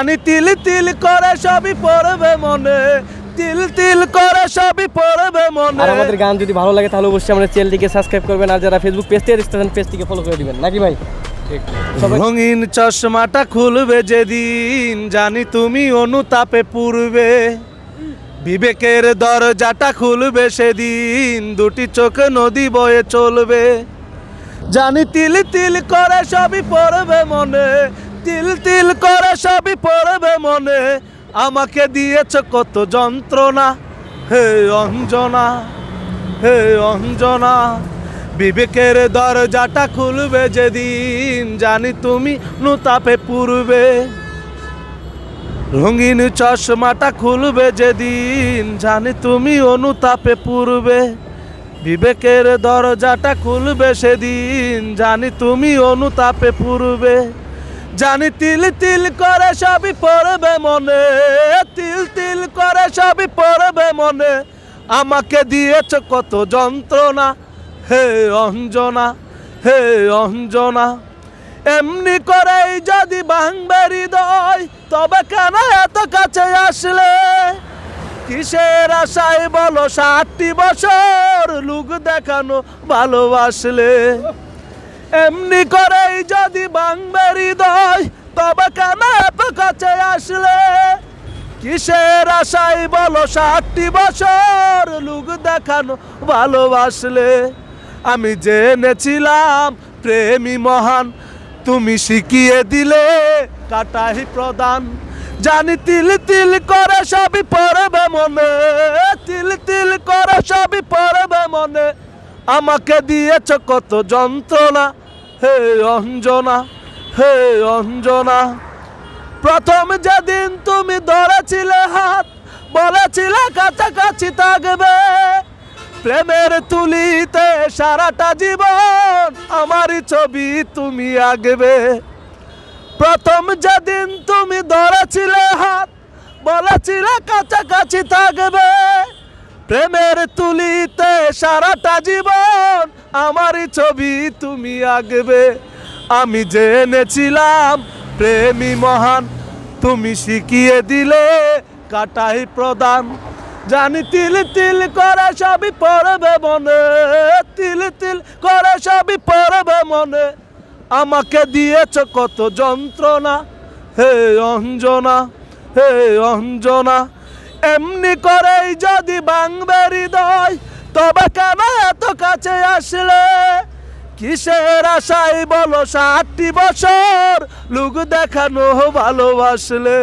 জানি তিল তিল করে সবই পড়বে মনে, তিল তিল করে সবই পড়বে মনে। আর আমাদের গান যদি ভালো লাগে তাহলে অবশ্যই আমাদের চ্যানেলটিকে সাবস্ক্রাইব করবেন, আর যারা ফেসবুক পেজ থেকে দেখতেছেন পেজটিকে ফলো করে দিবেন, নাকি ভাই? রঙিন চশমাটা খুলবে যেদিন, জানি তুমি অনুতাপে পূর্বে। বিবেকের দরজাটা খুলবে সেদিন, দুটি চোখে নদী বয়ে চলবে। জানি তিল তিল করে সবই পড়বে মনে, তিল তিল করে সবই পড়বে মনে। আমাকে দিয়েছ কত যন্ত্রণা, হে অঞ্জনা, হে অঞ্জনা। বিবেকের দরজাটা খুলবে যেদিন, জানি তুমি অনুতাপে পূর্বে। রঙিন চশমাটা খুলবে যেদিন, জানি তুমি অনুতাপে পূর্বে। বিবেকের দরজাটা খুলবে সেদিন, জানি তুমি অনুতাপে পূর্বে। জানি তিল তিল করে সবই পড়বে মনে, তিল তিল করে সবই পড়বে মনে। আমাকে দিয়েছ কত যন্ত্রণা, হে অঞ্জনা, হে অঞ্জনা। এমনি করেই যদি ভাঙবে হৃদয়, তবে কেন এত কাছে আসলে? কিসের আশায় বলো 60টি বছর লোক দেখানো ভালোবাসলে? এমনি করেই যদি ভাঙবে হৃদয়, তবে কেন এত কাছে আসলে? কিসের আশায় বলো 60টি বছর লোক দেখানো ভালোবাসলে? আমি জেনেছিলাম প্রেমী মহান, তুমি শিখিয়ে দিলে কাটাই প্রদান। জানি তিল তিল করে সবই পড়বে মনে, তিল তিল করে সবই পড়বে মনে। আমাকে দিয়েছ কত যন্ত্রণা, হে অঞ্জনা, হে অঞ্জনা। প্রথম যেদিন তুমি ধরেছিলে হাত, বলেছিলে কাছাকাছি থাকবে। প্রেমের তুলিতে সারাটা জীবন আমারই ছবি তুমি আঁকবে। প্রথম যেদিন তুমি ধরেছিলে হাত, বলেছিলে কাছাকাছি থাকবে। প্রেমের তুলিতে সারাটা জীবন আমারই ছবি তুমি আঁকবে। আমি জেনেছিলাম প্রেমী মহান, তুমি শিখিয়ে দিলে কাটাই প্রদান। জানি তিল তিল করে সবই পড়বে মনে, তিল তিল করে সবই পড়বে মনে। আমাকে দিয়েছ কত যন্ত্রণা, হে অঞ্জনা, হে অঞ্জনা। এমনি করেই যদি ভাঙবে হৃদয়, তবে কেন এত কাছে আসলে? কিসের আশায় বলো 60টি বছর লোক দেখানো ভালোবাসলে?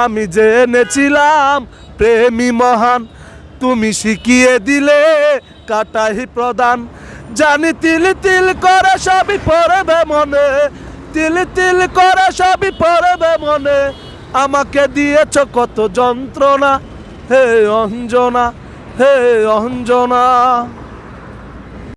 আমি জেনেছিলাম প্রেমী মহান, তুমি শিখিয়ে দিলে কাটাই প্রদান। জানি তিল তিল করে সবই পড়বে মনে, তিল তিল করে সবই পড়বে মনে। আমাকে দিয়েছ কত যন্ত্রণা, হে অঞ্জনা, হে অঞ্জনা।